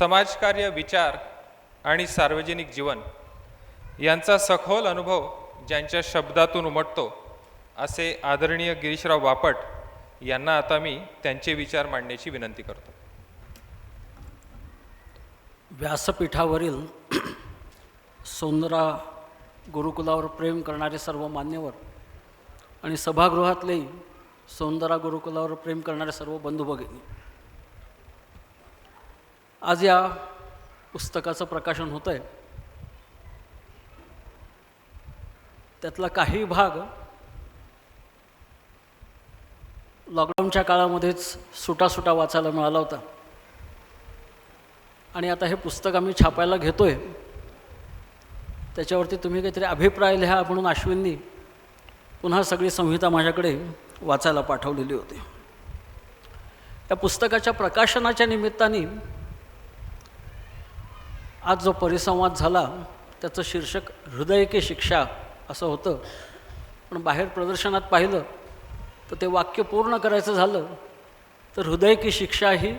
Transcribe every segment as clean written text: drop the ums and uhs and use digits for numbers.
समाजकार्य, विचार आणि सार्वजनिक जीवन यांचा सखोल अनुभव ज्यांच्या शब्दातून उमटतो असे आदरणीय गिरीशराव बापट यांना आता मी त्यांचे विचार मांडण्याची विनंती करतो. व्यासपीठावरील सौंदरा गुरुकुलावर प्रेम करणारे सर्व मान्यवर आणि सभागृहातलेही सौंदरा गुरुकुलावर प्रेम करणारे सर्व बंधू भगिनी, आज या पुस्तकाचं प्रकाशन होतं आहे. त्यातला काही भाग लॉकडाऊनच्या काळामध्येच सुटासुटा वाचायला मिळाला होता आणि आता हे पुस्तक आम्ही छापायला घेतो आहे. त्याच्यावरती तुम्ही काहीतरी अभिप्राय लिहा म्हणून अश्विननी पुन्हा सगळी संहिता माझ्याकडे वाचायला पाठवलेली होती. या पुस्तकाच्या प्रकाशनाच्या निमित्ताने आज जो परिसंवाद झाला त्याचं शीर्षक हृदय की शिक्षा असं होतं, पण बाहेर प्रदर्शनात पाहिलं तर ते वाक्य पूर्ण करायचं झालं तर हृदय की शिक्षा ही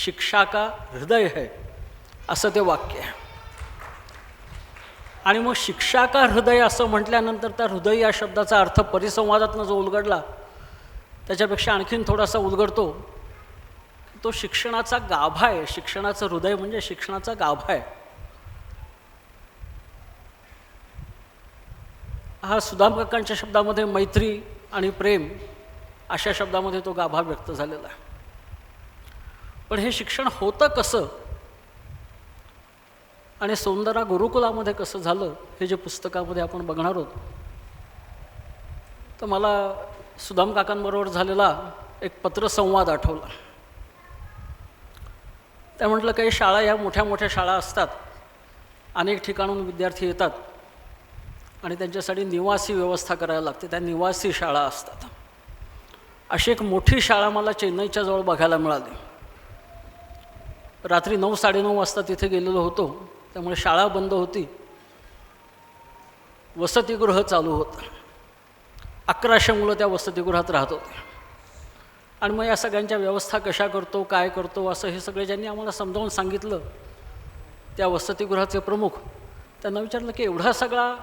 शिक्षा का हृदय है असं ते वाक्य आहे. आणि मग शिक्षा का हृदय असं म्हटल्यानंतर त्या हृदय या शब्दाचा अर्थ परिसंवादातनं जो उलगडला त्याच्यापेक्षा आणखीन थोडासा उलगडतो. तो शिक्षणाचा गाभा आहे. शिक्षणाचं हृदय म्हणजे शिक्षणाचा गाभा आहे. हा सुदाम काकांच्या शब्दामध्ये मैत्री आणि प्रेम अशा शब्दामध्ये तो गाभा व्यक्त झालेला आहे. पण हे शिक्षण होतं कसं आणि सौंदरा गुरुकुलामध्ये कसं झालं हे जे पुस्तकामध्ये आपण बघणार आहोत. तर मला सुदाम काकांबरोबर झालेला एक पत्रसंवाद आठवला. त्या म्हटलं काही शाळा या मोठ्या मोठ्या शाळा असतात, अनेक ठिकाणून विद्यार्थी येतात आणि त्यांच्यासाठी निवासी व्यवस्था करायला लागते. त्या निवासी शाळा असतात. अशी एक मोठी शाळा मला चेन्नईच्या जवळ बघायला मिळाली. रात्री 9-9:30 वाजता तिथे गेलेलो होतो, त्यामुळे शाळा बंद होती. वसतिगृह चालू होतं. 1100 मुलं त्या वसतिगृहात राहत होते. आणि मग या सगळ्यांच्या व्यवस्था कशा करतो, काय करतो, असं हे सगळे ज्यांनी आम्हाला समजावून सांगितलं त्या वसतिगृहाचे प्रमुख, त्यांना विचारलं की एवढा सगळा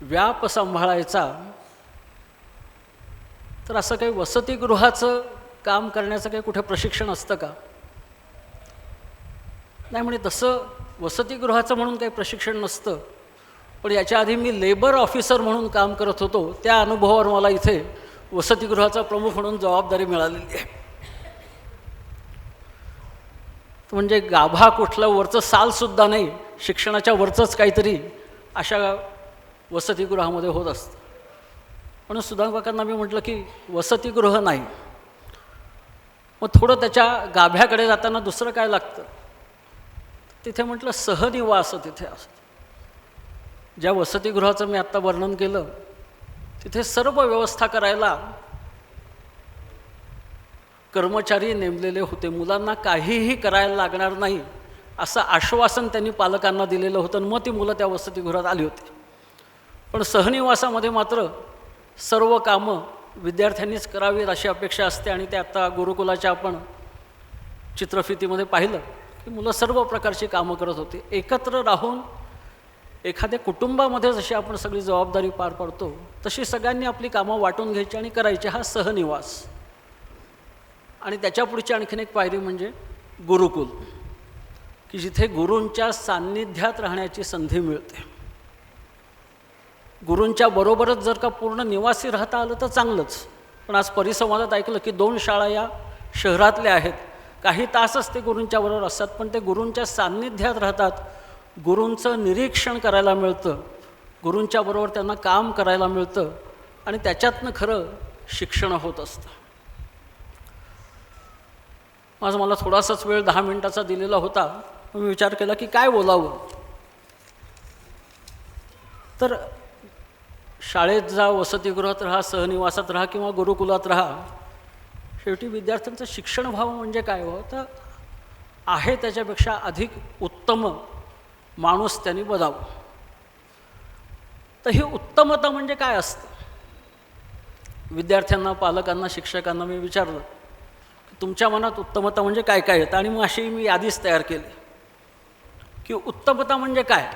व्याप सांभाळायचा तर असं काही वसतिगृहाचं काम करण्याचं काही कुठे प्रशिक्षण असतं का? नाही म्हणे, तसं वसतिगृहाचं म्हणून काही प्रशिक्षण नसतं, पण याच्या आधी मी लेबर ऑफिसर म्हणून काम करत होतो, त्या अनुभवावर मला इथे वसतिगृहाचा प्रमुख म्हणून जबाबदारी मिळालेली आहे. म्हणजे गाभा कुठलं वरचं सालसुद्धा नाही, शिक्षणाच्या वरचंच काहीतरी अशा वसतिगृहामध्ये होत असतं. म्हणून सुदाम काकांना मी म्हटलं की वसतिगृह नाही, मग थोडं त्याच्या गाभ्याकडे जाताना दुसरं काय लागतं. तिथे म्हटलं सहनिवास तिथे असतं. ज्या वसतिगृहाचं मी आत्ता वर्णन केलं तिथे सर्व व्यवस्था करायला कर्मचारी नेमलेले होते. मुलांना काहीही करायला लागणार नाही असं आश्वासन त्यांनी पालकांना दिलेलं होतं. मग ती मुलं त्या वसतिगृहात आली होती. पण सहनिवासामध्ये मात्र सर्व कामं विद्यार्थ्यांनीच करावीत अशी अपेक्षा असते. आणि ते आत्ता गुरुकुलाच्या आपण चित्रफितीमध्ये पाहिलं की मुलं सर्व प्रकारची कामं करत होती. एकत्र राहून एखाद्या कुटुंबामध्ये जशी आपण सगळी जबाबदारी पार पाडतो तशी सगळ्यांनी आपली कामं वाटून घ्यायची आणि करायची. हा सहनिवास. आणि त्याच्या पुढची आणखीन एक पायरी म्हणजे गुरुकुल, की जिथे गुरूंच्या सान्निध्यात राहण्याची संधी मिळते. गुरूंच्या बरोबरच जर का पूर्ण निवासी राहता आलं तर चांगलंच. पण आज परिसंवादात ऐकलं की 2 शाळा या शहरातल्या आहेत. काही तासच ते गुरूंच्या बरोबर असतात, पण ते गुरूंच्या सान्निध्यात राहतात. गुरूंचं निरीक्षण करायला मिळतं, गुरूंच्या बरोबर त्यांना काम करायला मिळतं आणि त्याच्यातनं खरं शिक्षण होत असतं. मला थोडासाच वेळ 10 मिनिटाचा दिलेला होता. मी विचार केला की काय बोलावं. तर शाळेत जा, वसतिगृहात राहा, सहनिवासात राहा किंवा गुरुकुलात राहा, शेवटी विद्यार्थ्यांचं शिक्षण व्हावं म्हणजे काय हो, तर आहे त्याच्यापेक्षा अधिक उत्तम माणूस त्यांनी बनावं. तर ही उत्तमता म्हणजे काय असतं. विद्यार्थ्यांना, पालकांना, शिक्षकांना मी विचारलं तुमच्या मनात उत्तमता म्हणजे काय काय येतं, आणि मग अशी मी यादीच तयार केली की उत्तमता म्हणजे काय.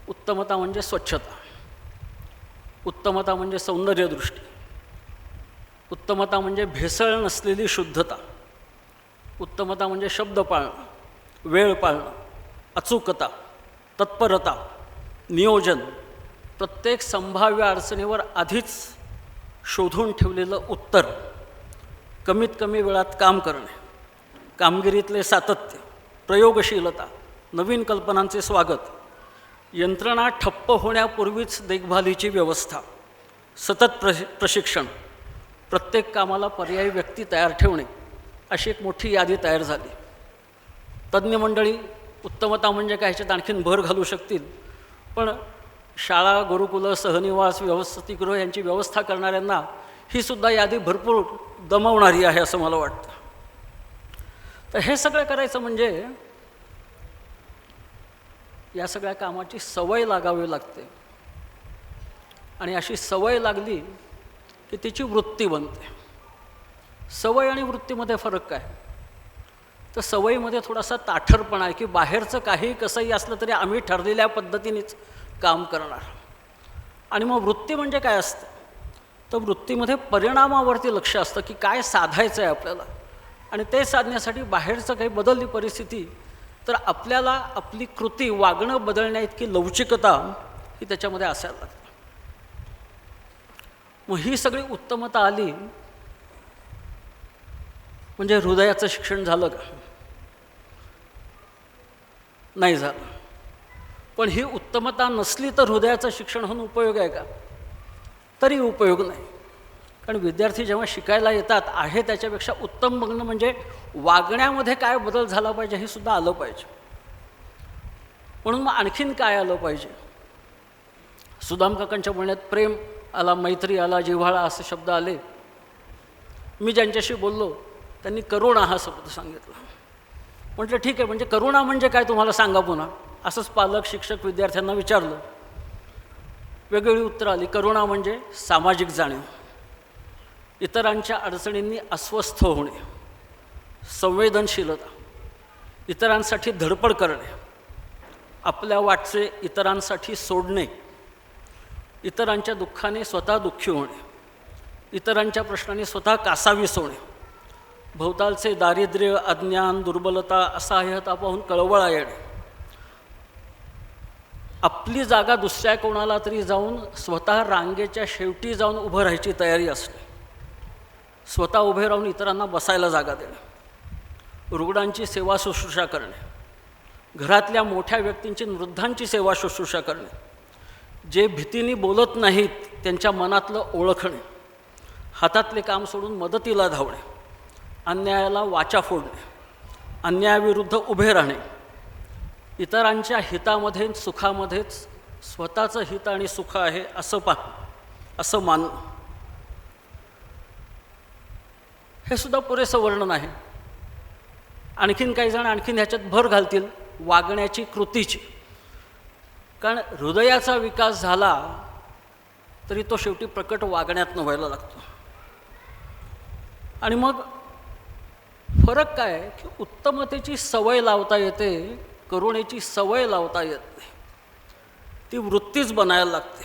उत्तमता म्हणजे स्वच्छता, उत्तमता म्हणजे सौंदर्यदृष्टी, उत्तमता म्हणजे भेसळ नसलेली शुद्धता, उत्तमता म्हणजे शब्द पाळणं, वेळ पाळणं, अचूकता, तत्परता, नियोजन, प्रत्येक संभाव्य अडचणीवर आधीच शोधून ठेवलेलं उत्तर, कमीत कमी वेळात काम करणे, कामगिरीतले सातत्य, प्रयोगशीलता, नवीन कल्पनांचे स्वागत, यंत्रणा ठप्प होण्यापूर्वीच देखभालीची व्यवस्था, सतत प्रशिक्षण, प्रत्येक कामाला पर्यायी व्यक्ती तयार ठेवणे, अशी एक मोठी यादी तयार झाली. तज्ज्ञ मंडळी उत्तमता म्हणजे काय ह्याच्यात आणखीन भर घालू शकतील, पण शाळा, गुरुकुलं, सहनिवास, व्यवस्थितगृह यांची व्यवस्था करणाऱ्यांना ही सुद्धा यादी भरपूर दमवणारी आहे असं मला वाटतं. तर हे सगळं करायचं म्हणजे या सगळ्या कामाची सवय लागावी लागते, आणि अशी सवय लागली की तिची वृत्ती बनते. सवय आणि वृत्तीमध्ये फरक काय, तर सवयीमध्ये थोडासा ताठरपणा आहे की बाहेरचं काही कसंही असलं तरी आम्ही ठरलेल्या पद्धतीनेच काम करणार. आणि मग वृत्ती म्हणजे काय असतं, तर वृत्तीमध्ये परिणामावरती लक्ष असतं की काय साधायचं आहे आपल्याला, आणि ते साधण्यासाठी बाहेरचं काही बदलली परिस्थिती तर आपल्याला आपली कृती, वागणं बदलण्याइतकी लवचिकता ही त्याच्यामध्ये असायला लागते. मग ही सगळी उत्तमता आली म्हणजे हृदयाचं शिक्षण झालं का? नाही झालं. पण ही उत्तमता नसली तर हृदयाचं शिक्षण होऊन उपयोग आहे का? तरी उपयोग नाही. कारण विद्यार्थी जेव्हा शिकायला येतात आहे त्याच्यापेक्षा उत्तम बघणं म्हणजे वागण्यामध्ये काय बदल झाला पाहिजे हे सुद्धा आलं पाहिजे. म्हणून मग आणखीन काय आलं पाहिजे? सुदाम काकांच्या बोलण्यात प्रेम आला, मैत्री आला, जिव्हाळा असे शब्द आले. मी ज्यांच्याशी बोललो त्यांनी करुणा हा शब्द सांगितला. म्हटलं ठीक आहे, म्हणजे करुणा म्हणजे काय तुम्हाला सांगा पुन्हा. असंच पालक, शिक्षक विद्यार्थ्यांना विचारलं. वेगवेगळी उत्तरं आली. करुणा म्हणजे सामाजिक जाणीव, इतरांच्या अडचणींनी अस्वस्थ होणे, संवेदनशीलता, इतरांसाठी धडपड करणे, आपल्या वाटचे इतरांसाठी सोडणे, इतरांच्या दुःखाने स्वतः दुःखी होणे, इतरांच्या प्रश्नांनी स्वतः कासावीस होणे, भोवतालचे दारिद्र्य, अज्ञान, दुर्बलता, असहाय्यता पाहून कळवळा येणे, आपली जागा दुसऱ्या कोणाला तरी जाऊन स्वतः रांगेच्या शेवटी जाऊन उभं राहायची तयारी असणे, स्वतः उभे राहून इतरांना बसायला जागा देणे, रुग्णांची सेवा शुश्रूषा करणे, घरातल्या मोठ्या व्यक्तींची, वृद्धांची सेवा शुश्रूषा करणे, जे भीतीने बोलत नाहीत त्यांच्या मनातलं ओळखणे, हातातले काम सोडून मदतीला धावणे, अन्यायाला वाचा फोडणे, अन्यायाविरुद्ध उभे राहणे, इतरांच्या हितामध्ये सुखामध्येच स्वतःचं हित आणि सुख आहे असं मानणं. हे सुद्धा पुरेसं वर्णन आहे. आणखीन काही जण आणखीन ह्याच्यात भर घालतील वागण्याची, कृतीची. कारण हृदयाचा विकास झाला तरी तो शेवटी प्रकट वागण्यातनं व्हायला लागतो. आणि मग फरक काय की उत्तमतेची सवय लावता येते, करुणेची सवय लावता येत नाही. ती वृत्तीच बनायला लागते.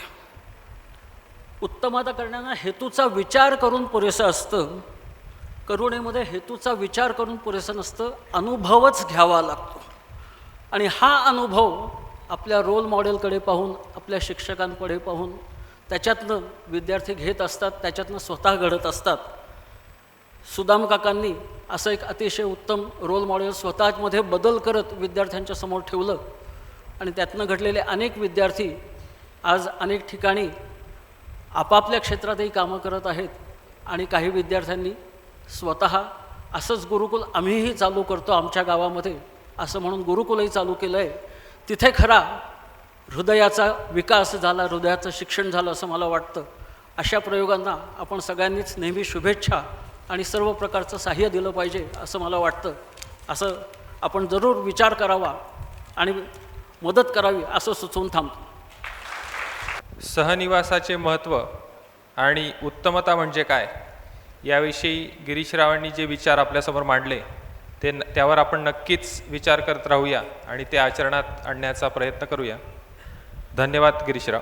उत्तमता करण्याला हेतूचा विचार करून पुरेसं असतं, करुणेमध्ये हेतूचा विचार करून पुरेसं नसतं, अनुभवच घ्यावा लागतो. आणि हा अनुभव आपल्या रोल मॉडेलकडे पाहून, आपल्या शिक्षकांकडे पाहून त्याच्यातनं विद्यार्थी घेत असतात, त्याच्यातनं स्वतः घडत असतात. सुदाम काकांनी असं एक अतिशय उत्तम रोल मॉडेल स्वतःमध्ये बदल करत विद्यार्थ्यांच्या समोर ठेवलं, आणि त्यातनं घडलेले अनेक विद्यार्थी आज अनेक ठिकाणी आपापल्या क्षेत्रातही कामं करत आहेत. आणि काही विद्यार्थ्यांनी स्वतः असंच गुरुकुल आम्हीही चालू करतो आमच्या गावामध्ये असं म्हणून गुरुकुलही चालू केलं आहे. तिथे खरा हृदयाचा विकास झाला, हृदयाचं शिक्षण झालं असं मला वाटतं. अशा प्रयोगांना आपण सगळ्यांनीच नेहमी शुभेच्छा आणि सर्व प्रकारचं सहाय्य दिलं पाहिजे असं मला वाटतं. असं आपण जरूर विचार करावा आणि मदत करावी असं सुचवून थांबतो. सहनिवासाचे महत्त्व आणि उत्तमता म्हणजे काय याविषयी गिरीशरावांनी जे विचार आपल्यासमोर मांडले त्यावर आपण नक्कीच विचार करत राहूया आणि ते आचरणात आणण्याचा प्रयत्न करूया. धन्यवाद गिरीशराव.